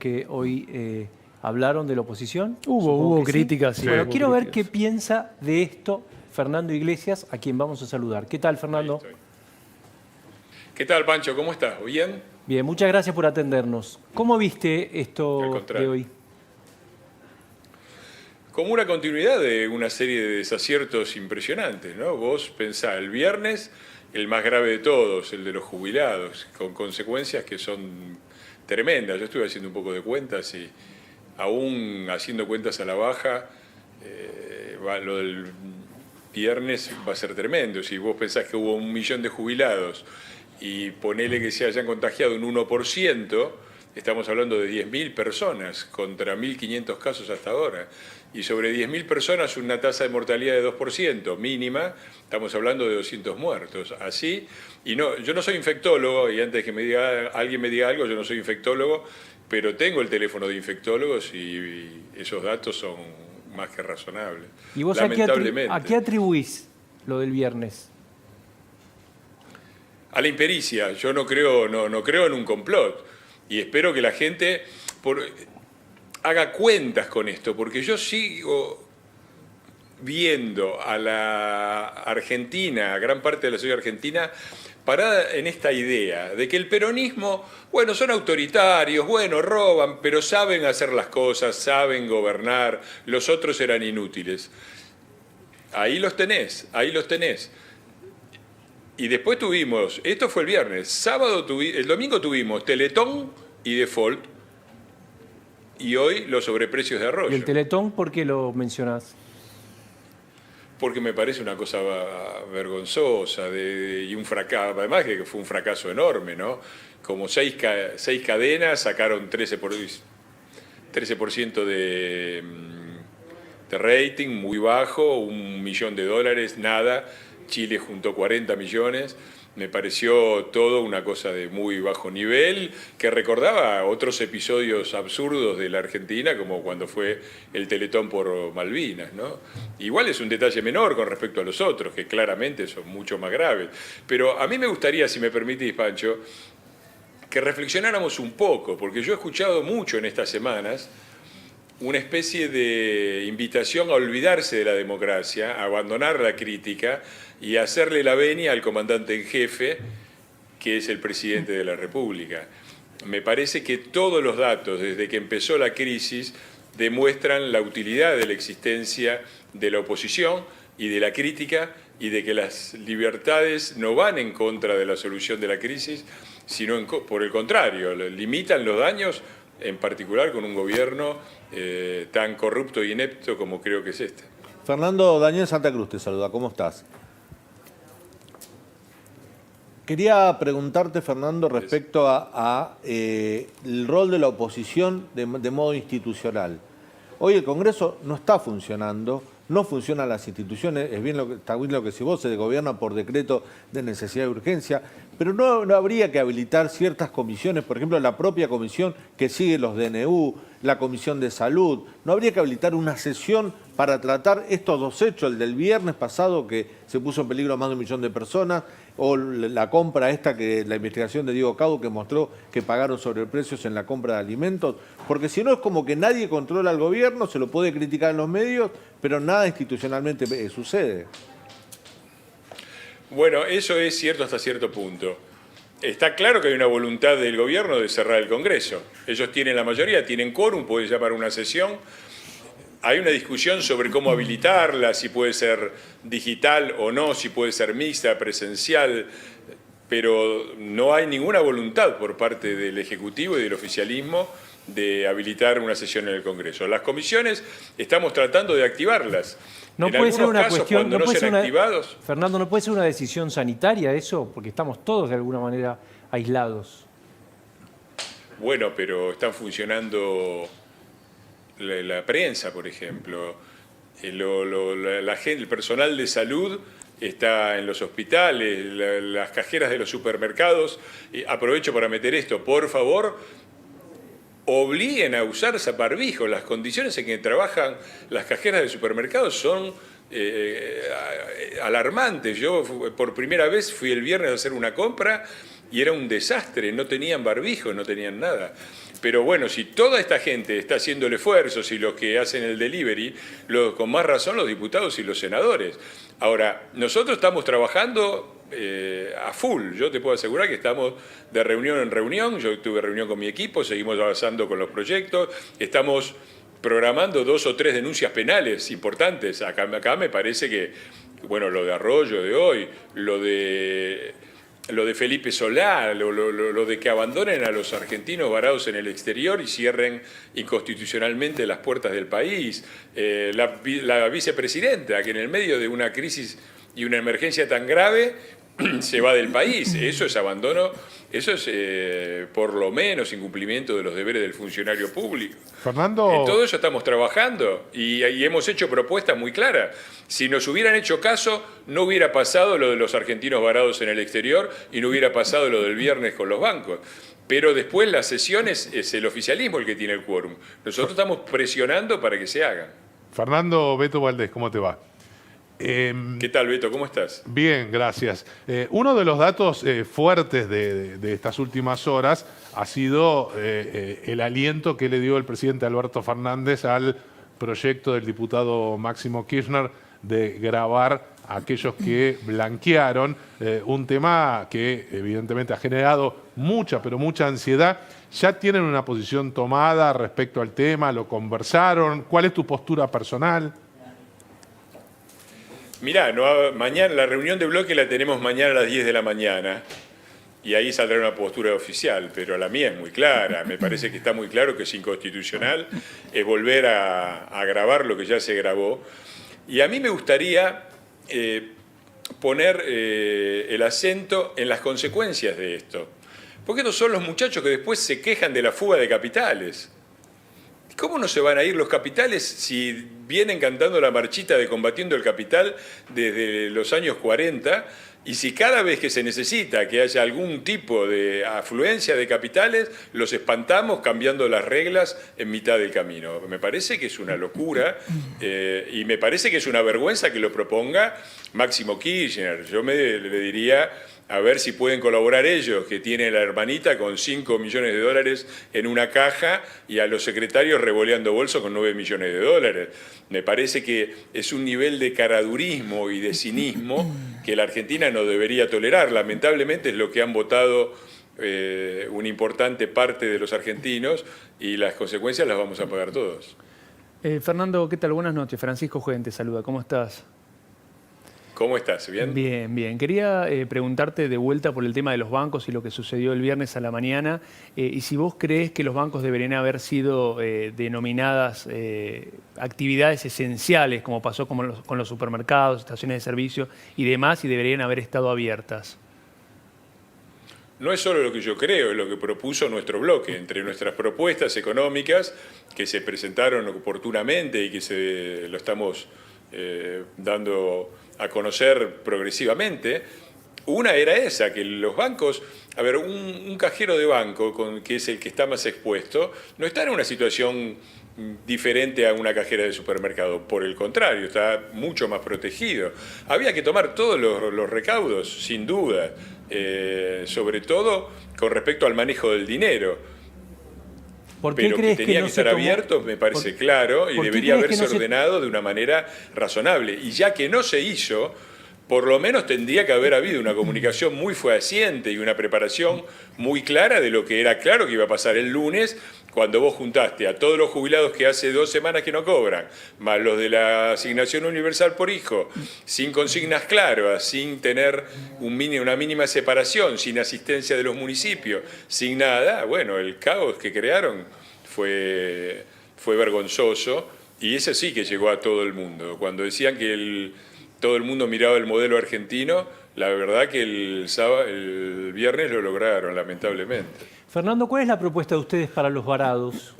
que hoy hablaron de la oposición. Hubo críticas. Sí. Sí, Bueno, hubo quiero ver críticas. qué piensa de esto Fernando Iglesias, a quien vamos a saludar. ¿Qué tal, Fernando? Ahí estoy. ¿Qué tal, Pancho? ¿Cómo estás? ¿Bien? Bien, muchas gracias por atendernos. ¿Cómo viste Al esto de contrario. hoy? Como una continuidad de una serie de desaciertos impresionantes, ¿no? Vos pensá, el viernes, el más grave de todos, el de los jubilados, con consecuencias que son tremendas. Yo estuve haciendo un poco de cuentas y aún haciendo cuentas a la baja, lo del viernes va a ser tremendo. Si vos pensás que hubo 1 millón de jubilados y ponele que se hayan contagiado un 1%, estamos hablando de 10.000 personas contra 1.500 casos hasta ahora. Y sobre 10.000 personas una tasa de mortalidad de 2%, mínima, estamos hablando de 200 muertos. Así, y no, yo no soy infectólogo, y antes que alguien me diga algo, yo no soy infectólogo, pero tengo el teléfono de infectólogos y esos datos son más que razonables. ¿Y vos Lamentablemente. a qué atribuís lo del viernes? A la impericia. Yo no creo en un complot. Y espero que la gente haga cuentas con esto, porque yo sigo viendo a la Argentina, a gran parte de la sociedad argentina, parada en esta idea de que el peronismo, bueno, son autoritarios, bueno, roban, pero saben hacer las cosas, saben gobernar, los otros eran inútiles. Ahí los tenés, ahí los tenés. Y después tuvimos, esto fue el viernes, el domingo tuvimos Teletón y Default, y hoy los sobreprecios de Arroyo. ¿Y el Teletón por qué lo mencionás? Porque me parece una cosa vergonzosa y un fracaso, además que fue un fracaso enorme, ¿no? Como seis cadenas sacaron 13% de rating, muy bajo, $1 millón, nada. Chile juntó 40 millones. Me pareció todo una cosa de muy bajo nivel, que recordaba otros episodios absurdos de la Argentina, como cuando fue el Teletón por Malvinas, ¿no? Igual es un detalle menor con respecto a los otros, que claramente son mucho más graves. Pero a mí me gustaría, si me permitís, Pancho, que reflexionáramos un poco, porque yo he escuchado mucho en estas semanas una especie de invitación a olvidarse de la democracia, a abandonar la crítica y a hacerle la venia al comandante en jefe, que es el presidente de la República. Me parece que todos los datos, desde que empezó la crisis, demuestran la utilidad de la existencia de la oposición y de la crítica, y de que las libertades no van en contra de la solución de la crisis, sino por el contrario, limitan los daños, en particular con un gobierno tan corrupto y inepto como creo que es este. Fernando, Daniel Santa Cruz te saluda, ¿cómo estás? Quería preguntarte, Fernando, respecto el rol de la oposición de modo institucional. Hoy el Congreso no está funcionando, no funcionan las instituciones, está bien lo que decís vos, se gobierna por decreto de necesidad y urgencia, pero no habría que habilitar ciertas comisiones, por ejemplo, la propia comisión que sigue los DNU, la Comisión de Salud, no habría que habilitar una sesión para tratar estos dos hechos, el del viernes pasado que se puso en peligro a más de 1 millón de personas, o la compra la investigación de Diego Cabo que mostró que pagaron sobreprecios en la compra de alimentos, porque si no es como que nadie controla al gobierno, se lo puede criticar en los medios, pero nada institucionalmente sucede. Bueno, eso es cierto hasta cierto punto. Está claro que hay una voluntad del gobierno de cerrar el Congreso. Ellos tienen la mayoría, tienen quórum, pueden llamar a una sesión. Hay una discusión sobre cómo habilitarla, si puede ser digital o no, si puede ser mixta, presencial, pero no hay ninguna voluntad por parte del Ejecutivo y del oficialismo de habilitar una sesión en el Congreso. Las comisiones estamos tratando de activarlas. No En puede ser algunos una casos, cuestión, cuando no no puede sean ser activados. Fernando, ¿no puede ser una decisión sanitaria eso? Porque estamos todos de alguna manera aislados. Bueno, pero están funcionando la prensa, por ejemplo. El personal de salud está en los hospitales, las cajeras de los supermercados. Aprovecho para meter esto, por favor, obliguen a usar barbijo. Las condiciones en que trabajan las cajeras de supermercados son alarmantes. Yo por primera vez fui el viernes a hacer una compra y era un desastre, no tenían barbijo, no tenían nada. Pero bueno, si toda esta gente está haciendo el esfuerzo, si los que hacen el delivery, con más razón los diputados y los senadores. Ahora, nosotros estamos trabajando a full. Yo te puedo asegurar que estamos de reunión en reunión. Yo tuve reunión con mi equipo, seguimos avanzando con los proyectos. Estamos programando 2 o 3 denuncias penales importantes. Acá me parece que, bueno, lo de Arroyo de hoy, lo de Felipe Solá, lo de que abandonen a los argentinos varados en el exterior y cierren inconstitucionalmente las puertas del país, la vicepresidenta, que en el medio de una crisis y una emergencia tan grave se va del país. Eso es abandono, eso es por lo menos incumplimiento de los deberes del funcionario público. Fernando... En todo eso estamos trabajando y hemos hecho propuestas muy claras. Si nos hubieran hecho caso, no hubiera pasado lo de los argentinos varados en el exterior y no hubiera pasado lo del viernes con los bancos. Pero después las sesiones es el oficialismo el que tiene el quórum. Nosotros estamos presionando para que se hagan. Fernando Beto Valdés, ¿cómo te va? ¿Qué tal, Beto? ¿Cómo estás? Bien, gracias. Uno de los datos fuertes de estas últimas horas ha sido el aliento que le dio el presidente Alberto Fernández al proyecto del diputado Máximo Kirchner de grabar a aquellos que blanquearon, un tema que evidentemente ha generado mucha, pero mucha ansiedad. ¿Ya tienen una posición tomada respecto al tema? ¿Lo conversaron? ¿Cuál es tu postura personal? Mirá, mañana la reunión de bloque la tenemos mañana a las 10 de la mañana y ahí saldrá una postura oficial, pero la mía es muy clara. Me parece que está muy claro que es inconstitucional, es volver a grabar lo que ya se grabó. Y a mí me gustaría poner el acento en las consecuencias de esto. Porque estos son los muchachos que después se quejan de la fuga de capitales. ¿Cómo no se van a ir los capitales si vienen cantando la marchita de combatiendo el capital desde los años 40? Y si cada vez que se necesita que haya algún tipo de afluencia de capitales, los espantamos cambiando las reglas en mitad del camino. Me parece que es una locura y me parece que es una vergüenza que lo proponga Máximo Kirchner. Yo le diría a ver si pueden colaborar ellos, que tienen la hermanita con 5 millones de dólares en una caja y a los secretarios revoleando bolsos con 9 millones de dólares. Me parece que es un nivel de caradurismo y de cinismo que la Argentina no debería tolerar. Lamentablemente es lo que han votado una importante parte de los argentinos y las consecuencias las vamos a pagar todos. Fernando, ¿qué tal? Buenas noches. Francisco Juven te saluda. ¿Cómo estás? ¿Cómo estás? ¿Bien? Bien, bien. Quería preguntarte de vuelta por el tema de los bancos y lo que sucedió el viernes a la mañana, y si vos crees que los bancos deberían haber sido denominadas actividades esenciales, como pasó con los supermercados, estaciones de servicio y demás, y deberían haber estado abiertas. No es solo lo que yo creo, es lo que propuso nuestro bloque. Entre nuestras propuestas económicas, que se presentaron oportunamente y que lo estamos dando a conocer progresivamente, una era esa, que los bancos, a ver, un cajero de banco, que es el que está más expuesto, no está en una situación diferente a una cajera de supermercado, por el contrario, está mucho más protegido. Había que tomar todos los recaudos, sin duda, sobre todo con respecto al manejo del dinero. ¿Por qué Pero crees que tenía no que estar se tomó? abierto, me parece claro, y ¿por qué debería crees que haberse no se- ordenado de una manera razonable. Y ya que no se hizo, por lo menos tendría que haber habido una comunicación muy fehaciente y una preparación muy clara de lo que era claro que iba a pasar el lunes, cuando vos juntaste a todos los jubilados que hace 2 semanas que no cobran, más los de la asignación universal por hijo, sin consignas claras, sin tener una mínima separación, sin asistencia de los municipios, sin nada. Bueno, el caos que crearon fue vergonzoso, y ese sí que llegó a todo el mundo. Cuando decían que todo el mundo miraba el modelo argentino, la verdad que el viernes lo lograron, lamentablemente. Fernando, ¿cuál es la propuesta de ustedes para los varados?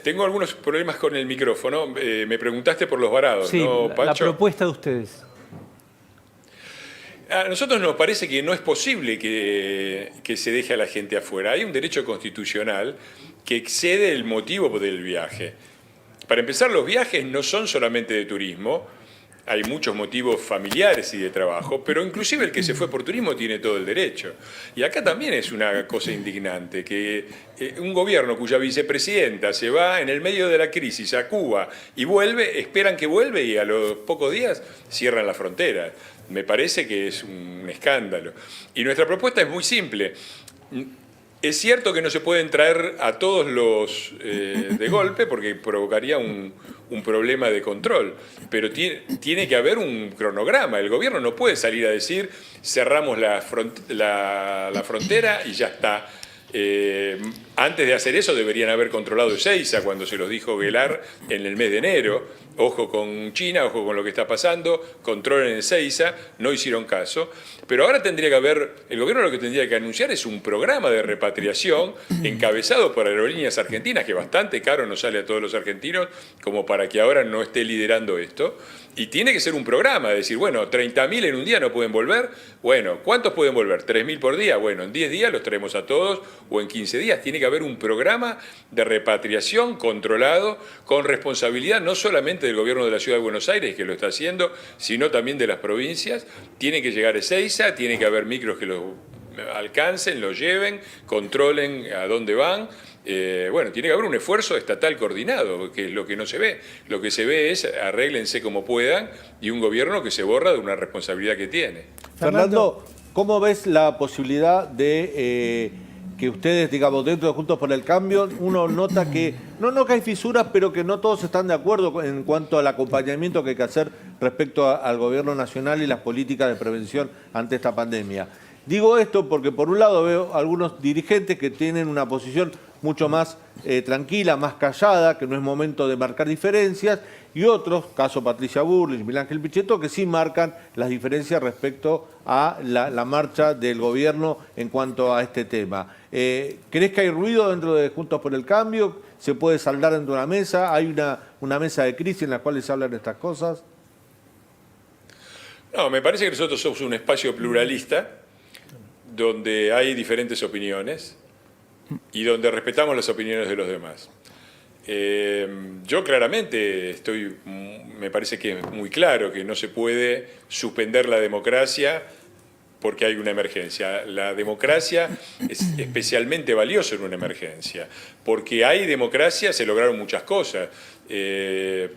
Tengo algunos problemas con el micrófono. Me preguntaste por los varados, Sí, ¿no, la Pancho? propuesta de ustedes. A nosotros nos parece que no es posible que se deje a la gente afuera. Hay un derecho constitucional que excede el motivo del viaje. Para empezar, los viajes no son solamente de turismo. hay muchos motivos familiares y de trabajo, pero inclusive el que se fue por turismo tiene todo el derecho. Y acá también es una cosa indignante, que un gobierno cuya vicepresidenta se va en el medio de la crisis a Cuba y vuelve, esperan que vuelva y a los pocos días cierran la frontera. Me parece que es un escándalo. Y nuestra propuesta es muy simple. Es cierto que no se pueden traer a todos los de golpe porque provocaría un problema de control, pero tiene que haber un cronograma. El gobierno no puede salir a decir cerramos la frontera y ya está. Antes de hacer eso deberían haber controlado Ezeiza cuando se los dijo Guelar en el mes de enero. Ojo con China, ojo con lo que está pasando, controlen Ezeiza, no hicieron caso. Pero ahora tendría que haber, el gobierno lo que tendría que anunciar es un programa de repatriación encabezado por Aerolíneas Argentinas, que bastante caro nos sale a todos los argentinos, como para que ahora no esté liderando esto. Y tiene que ser un programa, de decir, bueno, 30.000 en un día no pueden volver. Bueno, ¿cuántos pueden volver? 3.000 por día. Bueno, en 10 días los traemos a todos o en 15 días. Tiene que haber un programa de repatriación controlado con responsabilidad no solamente del gobierno de la Ciudad de Buenos Aires, que lo está haciendo, sino también de las provincias. Tiene que llegar a Ezeiza, tiene que haber micros que lo alcancen, lo lleven, controlen a dónde van. Bueno, tiene que haber un esfuerzo estatal coordinado, que es lo que no se ve. Lo que se ve es arréglense como puedan y un gobierno que se borra de una responsabilidad que tiene. Fernando, ¿cómo ves la posibilidad de que ustedes, digamos, dentro de Juntos por el Cambio, uno nota que, no que hay fisuras, pero que no todos están de acuerdo en cuanto al acompañamiento que hay que hacer respecto al gobierno nacional y las políticas de prevención ante esta pandemia? Digo esto porque por un lado veo algunos dirigentes que tienen una posición mucho más tranquila, más callada, que no es momento de marcar diferencias, y otros, caso Patricia Bullrich, Miguel Ángel Pichetto, que sí marcan las diferencias respecto a la marcha del gobierno en cuanto a este tema. ¿Crees que hay ruido dentro de Juntos por el Cambio? ¿Se puede saldar dentro de una mesa? ¿Hay una mesa de crisis en la cual se hablan de estas cosas? No, me parece que nosotros somos un espacio pluralista, donde hay diferentes opiniones y donde respetamos las opiniones de los demás. Yo claramente me parece que es muy claro que no se puede suspender la democracia porque hay una emergencia. La democracia es especialmente valiosa en una emergencia, porque hay democracia, se lograron muchas cosas. El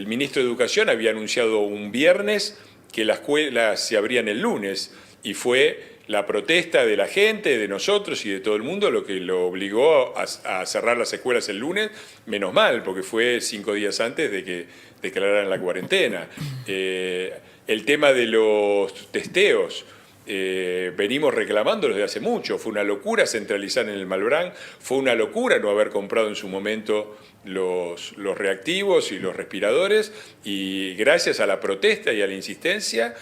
ministro de Educación había anunciado un viernes que las escuelas se abrían el lunes, y fue la protesta de la gente, de nosotros y de todo el mundo lo que lo obligó a cerrar las escuelas el lunes, menos mal, porque fue 5 días antes de que declararan la cuarentena. El tema de los testeos, venimos reclamándolo desde hace mucho. Fue una locura centralizar en el Malbrán, fue una locura no haber comprado en su momento los reactivos y los respiradores, y gracias a la protesta y a la insistencia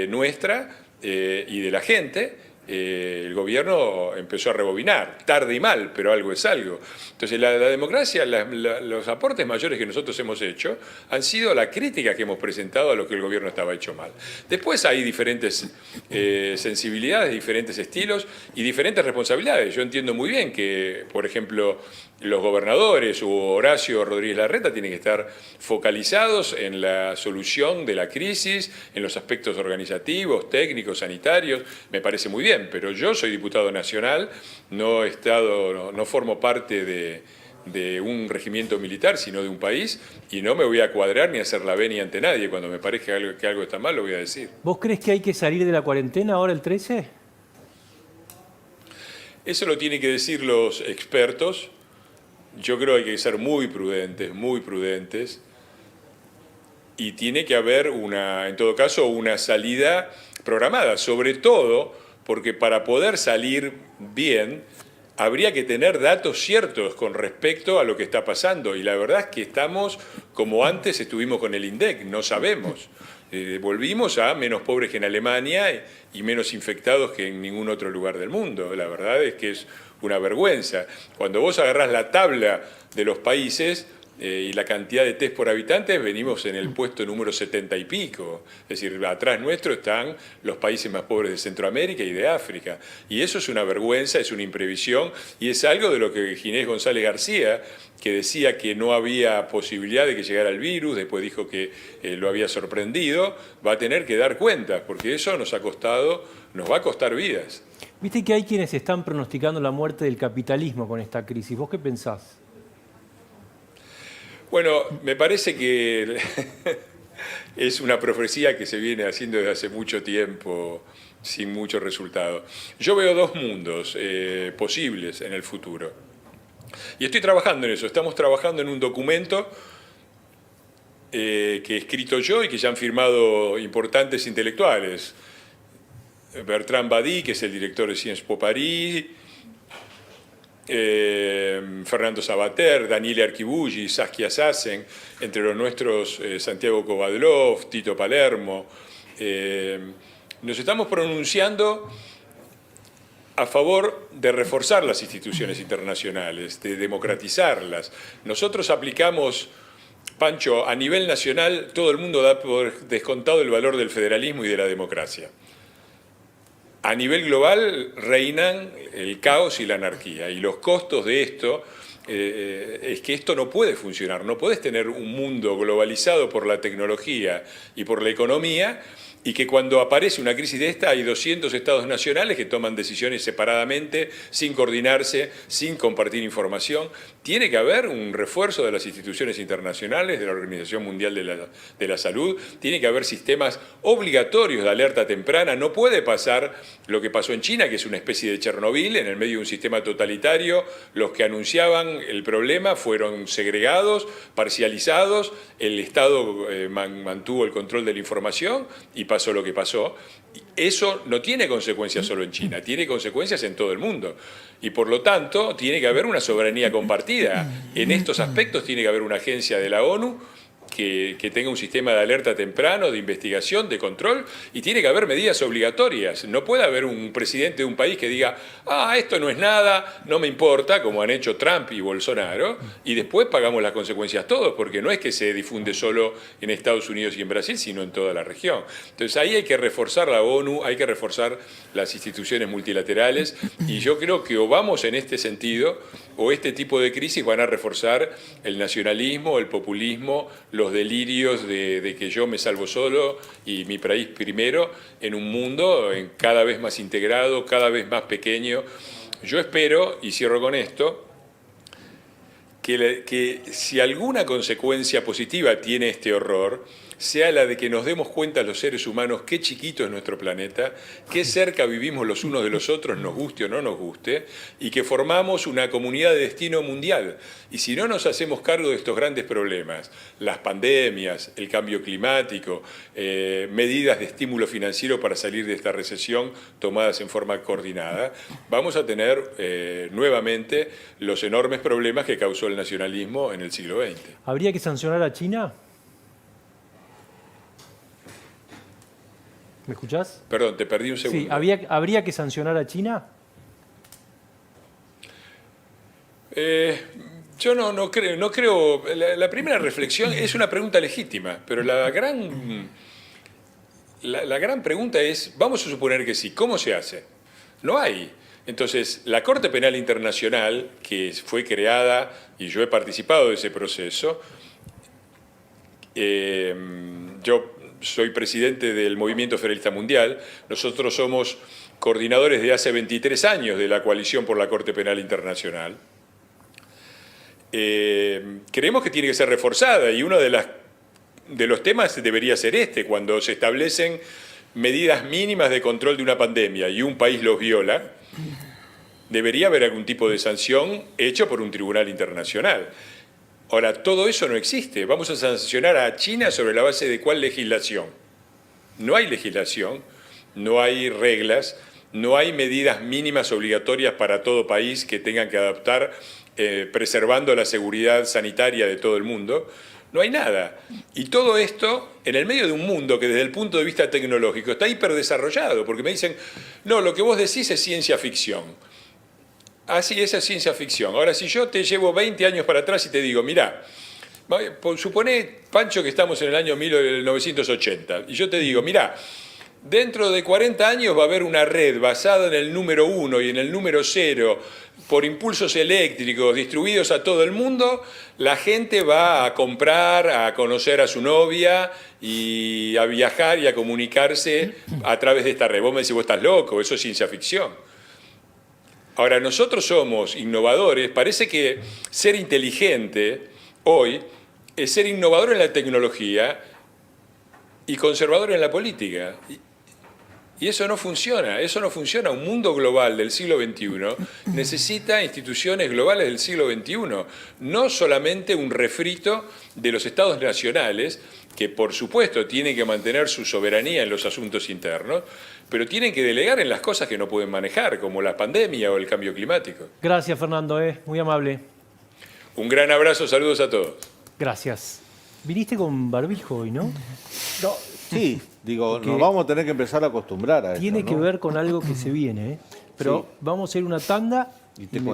nuestra, y de la gente, el gobierno empezó a rebobinar, tarde y mal, pero algo es algo. Entonces la democracia, los aportes mayores que nosotros hemos hecho han sido la crítica que hemos presentado a lo que el gobierno estaba hecho mal. Después hay diferentes sensibilidades, diferentes estilos y diferentes responsabilidades. Yo entiendo muy bien que, por ejemplo, los gobernadores o Horacio Rodríguez Larreta tienen que estar focalizados en la solución de la crisis, en los aspectos organizativos, técnicos, sanitarios. Me parece muy bien, pero yo soy diputado nacional, no formo parte de un regimiento militar, sino de un país, y no me voy a cuadrar ni a hacer la venia ante nadie. Cuando me parezca que algo está mal, lo voy a decir. ¿Vos crees que hay que salir de la cuarentena ahora el 13? Eso lo tienen que decir los expertos. Yo creo que hay que ser muy prudentes, y tiene que haber en todo caso, una salida programada, sobre todo porque para poder salir bien habría que tener datos ciertos con respecto a lo que está pasando, y la verdad es que estamos como antes estuvimos con el INDEC, no sabemos. Volvimos a menos pobres que en Alemania y menos infectados que en ningún otro lugar del mundo. La verdad es que es una vergüenza. Cuando vos agarrás la tabla de los países, y la cantidad de test por habitantes, venimos en el puesto número 70 y pico. Es decir, atrás nuestro están los países más pobres de Centroamérica y de África. Y eso es una vergüenza, es una imprevisión, y es algo de lo que Ginés González García, que decía que no había posibilidad de que llegara el virus, después dijo que lo había sorprendido, va a tener que dar cuentas, porque eso nos va a costar vidas. Viste que hay quienes están pronosticando la muerte del capitalismo con esta crisis. ¿Vos qué pensás? Bueno, me parece que es una profecía que se viene haciendo desde hace mucho tiempo sin mucho resultado. Yo veo dos mundos posibles en el futuro. Y estoy trabajando en eso. Estamos trabajando en un documento que he escrito yo y que ya han firmado importantes intelectuales. Bertrand Badi, que es el director de Sciences Po Paris, Fernando Sabater, Daniele Archibuggi, Saskia Sassen, entre los nuestros Santiago Kovadlov, Tito Palermo. Nos estamos pronunciando a favor de reforzar las instituciones internacionales, de democratizarlas. Nosotros aplicamos, Pancho, a nivel nacional todo el mundo da por descontado el valor del federalismo y de la democracia. A nivel global reinan el caos y la anarquía, y los costos de esto es que esto no puede funcionar. No puedes tener un mundo globalizado por la tecnología y por la economía, y que cuando aparece una crisis de esta hay 200 estados nacionales que toman decisiones separadamente, sin coordinarse, sin compartir información. Tiene que haber un refuerzo de las instituciones internacionales, de la Organización Mundial de la Salud, tiene que haber sistemas obligatorios de alerta temprana. No puede pasar lo que pasó en China, que es una especie de Chernobyl, en el medio de un sistema totalitario. Los que anunciaban el problema fueron segregados, parcializados, el Estado mantuvo el control de la información y pasó lo que pasó. Eso no tiene consecuencias solo en China, tiene consecuencias en todo el mundo. Y por lo tanto, tiene que haber una soberanía compartida. En estos aspectos tiene que haber una agencia de la ONU que tenga un sistema de alerta temprano, de investigación, de control, y tiene que haber medidas obligatorias. No puede haber un presidente de un país que diga, esto no es nada, no me importa, como han hecho Trump y Bolsonaro, y después pagamos las consecuencias todos, porque no es que se difunde solo en Estados Unidos y en Brasil, sino en toda la región. Entonces ahí hay que reforzar la ONU, hay que reforzar las instituciones multilaterales, y yo creo que o vamos en este sentido, o este tipo de crisis van a reforzar el nacionalismo, el populismo, los delirios de que yo me salvo solo y mi país primero, en un mundo cada vez más integrado, cada vez más pequeño. Yo espero, y cierro con esto, que si alguna consecuencia positiva tiene este horror, sea la de que nos demos cuenta los seres humanos qué chiquito es nuestro planeta, qué cerca vivimos los unos de los otros, nos guste o no nos guste, y que formamos una comunidad de destino mundial. Y si no nos hacemos cargo de estos grandes problemas, las pandemias, el cambio climático, medidas de estímulo financiero para salir de esta recesión tomadas en forma coordinada, vamos a tener nuevamente los enormes problemas que causó el nacionalismo en el siglo XX. ¿Habría que sancionar a China? ¿Me escuchás? Perdón, te perdí un segundo. Sí, ¿habría que sancionar a China? Yo no creo. La primera reflexión es una pregunta legítima, pero la gran pregunta es, vamos a suponer que sí, ¿cómo se hace? No hay. Entonces, la Corte Penal Internacional, que fue creada, y yo he participado de ese proceso, yo soy presidente del Movimiento Federalista Mundial, nosotros somos coordinadores de hace 23 años de la Coalición por la Corte Penal Internacional. Creemos que tiene que ser reforzada, y uno de los temas debería ser cuando se establecen medidas mínimas de control de una pandemia y un país los viola, debería haber algún tipo de sanción hecho por un tribunal internacional. Ahora, todo eso no existe. Vamos a sancionar a China sobre la base de ¿cuál legislación? No hay legislación, no hay reglas, no hay medidas mínimas obligatorias para todo país que tengan que adaptar, preservando la seguridad sanitaria de todo el mundo. No hay nada. Y todo esto en el medio de un mundo que desde el punto de vista tecnológico está hiperdesarrollado, porque me dicen, no, lo que vos decís es ciencia ficción. Ah, sí, esa es ciencia ficción. Ahora, si yo te llevo 20 años para atrás y te digo, mirá, Supone, Pancho, que estamos en el año 1980. Y yo te digo, mirá, dentro de 40 años va a haber una red basada en el número 1 y en el número 0, por impulsos eléctricos distribuidos a todo el mundo. La gente va a comprar, a conocer a su novia y a viajar y a comunicarse a través de esta red. Vos me decís, vos estás loco, eso es ciencia ficción. Ahora, nosotros somos innovadores. Parece que ser inteligente hoy es ser innovador en la tecnología y conservador en la política. Y eso no funciona, eso no funciona. Un mundo global del siglo XXI necesita instituciones globales del siglo XXI, no solamente un refrito de los estados nacionales, que por supuesto tienen que mantener su soberanía en los asuntos internos, pero tienen que delegar en las cosas que no pueden manejar, como la pandemia o el cambio climático. Gracias, Fernando, muy amable. Un gran abrazo, saludos a todos. Gracias. Viniste con barbijo hoy, ¿no? No, sí, digo, Porque nos vamos a tener que empezar a acostumbrar a esto. Tiene que ¿no? ver con algo que se viene, Pero Sí. vamos a ir una tanda Y te y le